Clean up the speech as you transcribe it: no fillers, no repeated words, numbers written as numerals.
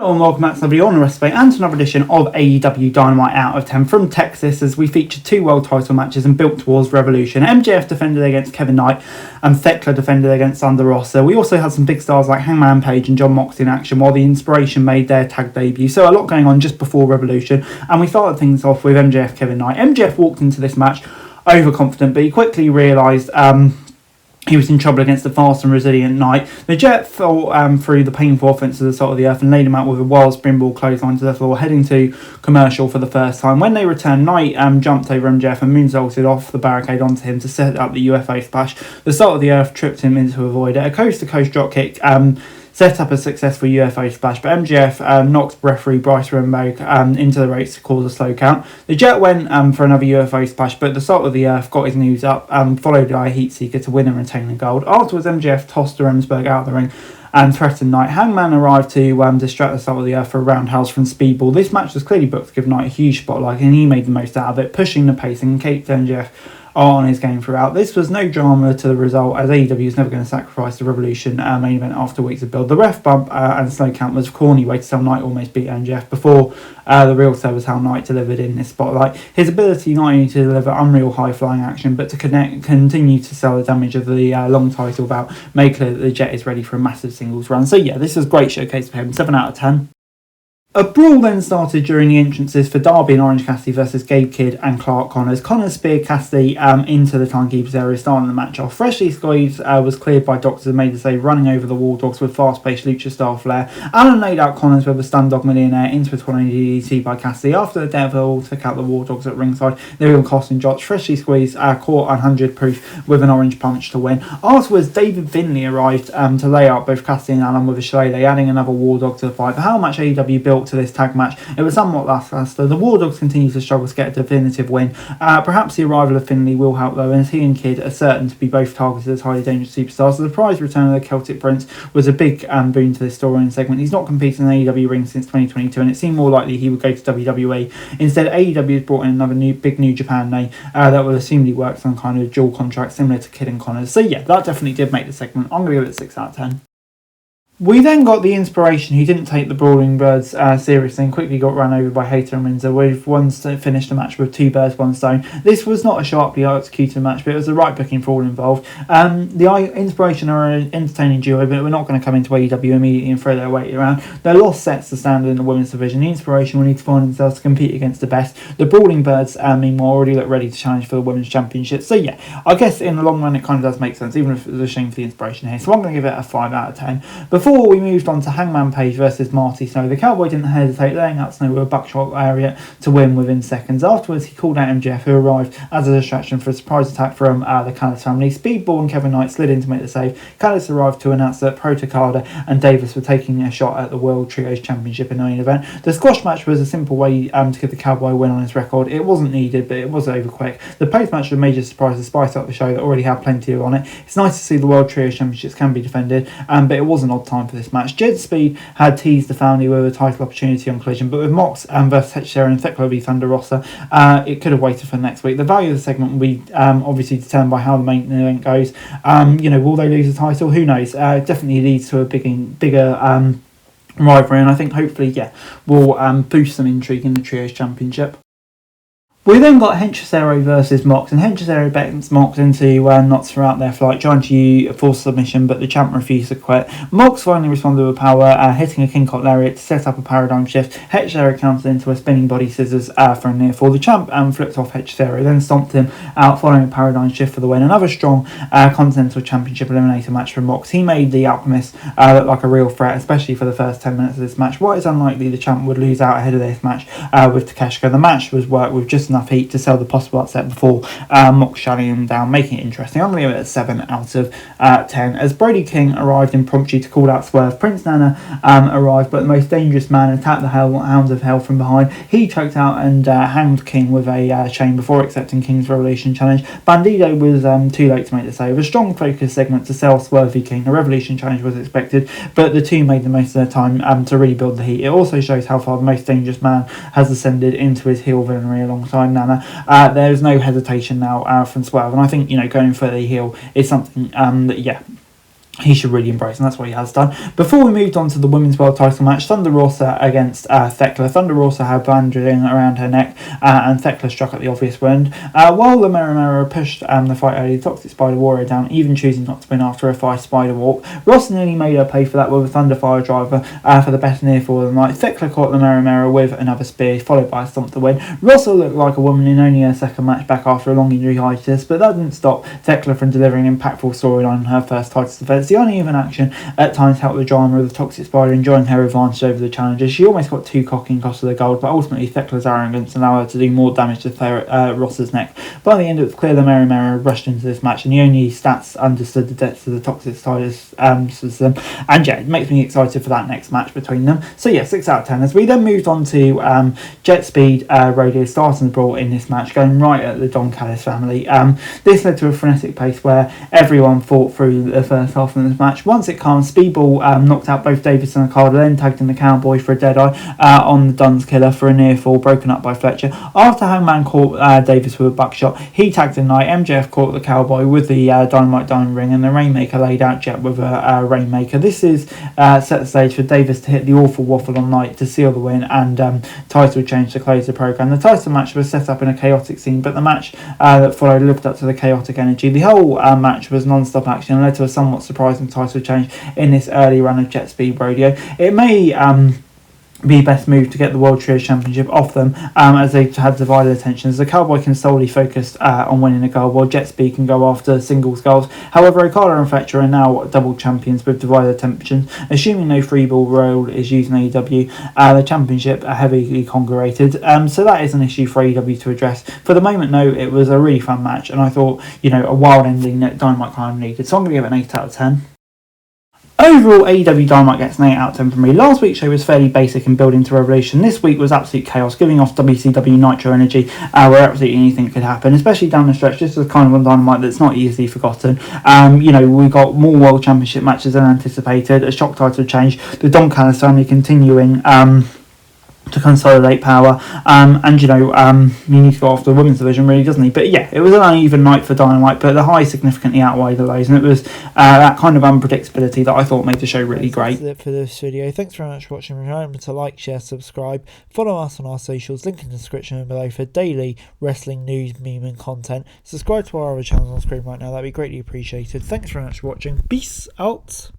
Hello and welcome back to another on the recipe and to another edition of AEW Dynamite Out of 10 from Texas, as we featured two world title matches and built towards Revolution. MJF defended against Kevin Knight and Thekla defended against Thunder Rosa. We also had some big stars like Hangman Page and John Moxley in action, while the Inspiration made their tag debut. So a lot going on just before Revolution, and we started things off with MJF Kevin Knight. MJF walked into this match overconfident, but he quickly realised he was in trouble against the fast and resilient Knight. The Jet fell through the painful offense to the salt of the earth and laid him out with a wild springboard clothesline to the floor, heading to commercial for the first time. When they returned, Knight jumped over MJF and moonsaulted off the barricade onto him to set up the UFO splash. The salt of the earth tripped him into avoid it. A coast-to-coast dropkick set up a successful UFO splash, but MJF knocked referee Bryce Remberg into the ropes to cause a slow count. The Jet went for another UFO splash, but the Salt of the Earth got his knees up, followed by a Heat Seeker to win and retain the gold. Afterwards, MJF tossed Remberg out of the ring and threatened Knight. Hangman arrived to distract the Salt of the Earth for a roundhouse from Speedball. This match was clearly booked to give Knight a huge spotlight, and he made the most out of it, pushing the pace and kept MJF on his game throughout. This was no drama to the result, as AEW is never going to sacrifice the Revolution main event after weeks of build. The ref bump and slow count was a corny way to tell Knight almost beat MJF before the real sell was how Knight delivered in this spotlight. His ability not only to deliver unreal high flying action, but to continue to sell the damage of the long title bout made clear that the Jet is ready for a massive singles run. So yeah, this was a great showcase for him. 7 out of 10. A brawl then started during the entrances for Darby and Orange Cassidy versus Gabe Kidd and Clark Connors. Connors speared Cassidy into the timekeeper's area, starting the match off. Freshly squeezed was cleared by doctors and made the save, running over the War Dogs with fast-paced lucha-style flair. Allen laid out Connors with a stun dog millionaire into a tornado DDT by Cassidy. After the Devil took out the War Dogs at ringside, they were costing Jots. Freshly squeezed caught 100 proof with an orange punch to win. Afterwards, David Finlay arrived to lay out both Cassidy and Allen with a shillelagh, adding another War Dog to the fight. For how much AEW built to this tag match, it was somewhat lackluster. The War Dogs continue to struggle to get a definitive win. Perhaps the arrival of Finlay will help though, as he and Kidd are certain to be both targeted as highly dangerous superstars. So the surprise return of the Celtic Prince was a big boon to this storyline segment. He's not competed in the AEW ring since 2022, and it seemed more likely he would go to WWE. Instead, AEW has brought in another big New Japan name that will assumedly work some kind of dual contract similar to Kidd and Connors. So yeah, that definitely did make the segment. I'm going to give it 6 out of 10. We then got the Inspiration, who didn't take the Brawling Birds seriously and quickly got run over by Hayter and Windsor, with one finished the match with 2 birds, 1 stone. This was not a sharply executed match, but it was the right booking for all involved. The Inspiration are an entertaining duo, but we're not going to come into AEW immediately and throw their weight around. Their loss sets the standard in the women's division. The Inspiration will need to find themselves to compete against the best. The Brawling Birds, meanwhile, already look ready to challenge for the women's championship. So yeah, I guess in the long run it kind of does make sense, even if it was a shame for the Inspiration here. So I'm going to give it a 5 out of 10. Before we moved on to Hangman Page versus Marty Snow, the Cowboy didn't hesitate, laying out Snow with a buckshot area to win within seconds. Afterwards, he called out MJF, who arrived as a distraction for a surprise attack from the Callis family. Speedball and Kevin Knight slid in to make the save. Callis arrived to announce that Protocada and Davis were taking a shot at the World Trios Championship in the main event. The squash match was a simple way to give the Cowboy a win on his record. It wasn't needed, but it was over quick. The post-match was a major surprise to spice up the show that already had plenty on it. It's nice to see the World Trios Championships can be defended, but it was an odd time for this match. Jet Speed had teased the family with a title opportunity on Collision, but with Mox versus Teixeira and Thekla v Thunder Rosa, it could have waited for next week. The value of the segment will be obviously determined by how the main event goes. Will they lose the title? Who knows? It definitely leads to a bigger rivalry, and I think hopefully, will boost some intrigue in the Trios Championship. We then got Henchesero versus Mox, and Henchesero beats Mox into knots throughout their flight, trying to force submission, but the champ refused to quit. Mox finally responded with power, hitting a King Cock Lariat to set up a paradigm shift. Henchesero countered into a spinning body scissors for a near fall. The champ flipped off Henchesero, then stomped him out following a paradigm shift for the win. Another strong Continental Championship Eliminator match for Mox. He made the Alchemist look like a real threat, especially for the first 10 minutes of this match. While it's unlikely the champ would lose out ahead of this match with Takeshita, the match was worked with just enough heat to sell the possible upset before Mox shutting him down, making it interesting. I'm going to give it a 7 out of 10. As Brody King arrived impromptu to call out Swerve, Prince Nana arrived, but the most dangerous man attacked the Hounds of Hell from behind. He choked out and hanged King with a chain before accepting King's Revolution challenge. Bandido was too late to make the save. A strong focus segment to sell Swerve v King. The Revolution challenge was expected, but the two made the most of their time to really build the heat. It also shows how far the most dangerous man has ascended into his heel villainy alongside Nana. There's no hesitation now from Swerve, and I think going for the heel is something that he should really embrace, and that's what he has done. Before we moved on to the women's world title match, Thunder Rosa against Thekla. Thunder Rosa had bandaging around her neck, and Thekla struck at the obvious wound. While the Mera pushed the fight early, the Toxic Spider Warrior down, even choosing not to win after a 5 spider walk. Rosa nearly made her pay for that with a Thunder Fire driver for the better near fall of the night. Thekla caught the Mera with another spear, followed by a stomp to win. Rosa looked like a woman in only her second match back after a long injury hiatus, but that didn't stop Thekla from delivering an impactful storyline in her first title defence. The uneven action at times helped the drama of the Toxic Spider enjoying her advantage over the challengers. She almost got too cocky and cost her the gold, but ultimately Thekla's arrogance allowed her to do more damage to Ross's neck. By the end, it was clear the Mera rushed into this match, and the only stats understood the depths of the Toxic Spider's system. And yeah, it makes me excited for that next match between them. So yeah, 6 out of 10. As we then moved on to Jet Speed Radio starting the brawl in this match, going right at the Don Callis family. This led to a frenetic pace where everyone fought through the first half of this match. Once it calmed, Speedball knocked out both Davis and Okada, then tagged in the Cowboy for a deadeye on the Duns Killer for a near fall, broken up by Fletcher. After Hangman caught Davis with a buckshot, he tagged in Knight. MJF caught the Cowboy with the Dynamite Diamond Ring, and the Rainmaker laid out Jet with a Rainmaker. This is set the stage for Davis to hit the awful waffle on Knight to seal the win and title change to close the program. The title match was set up in a chaotic scene, but the match that followed lived up to the chaotic energy. The whole match was non-stop action and led to a somewhat surprising title change in this early run of Jet Speed Radio. It may be best move to get the World Trios Championship off them as they had divided attentions. The Cowboy can solely focus on winning a gold, while Jet Speed can go after singles goals. However, Okada and Fletcher are now double champions with divided attentions. Assuming no freeball role is used in AEW, the championship are heavily congregated, so that is an issue for AEW to address. For the moment, though, it was a really fun match, and I thought, a wild ending that Dynamite kind of needed, so I'm going to give it an 8 out of 10. Overall, AEW Dynamite gets an 8 out of 10 from me. Last week's show was fairly basic in building to Revelation. This week was absolute chaos, giving off WCW Nitro energy where absolutely anything could happen, especially down the stretch. This was kind of one Dynamite that's not easily forgotten. We got more World Championship matches than anticipated, a shock title change, the Don Callis family continuing to consolidate power, you need to go after the women's division, really, doesn't he? But yeah, it was an uneven night for Dynamite, but the highs significantly outweigh the lows, and it was that kind of unpredictability that I thought made the show really great. That's it for this video. Thanks very much for watching. Remember to like, share, subscribe, follow us on our socials, link in the description below for daily wrestling news, meme and content. Subscribe to our other channels on screen right now, that'd be greatly appreciated. Thanks very much for watching. Peace out.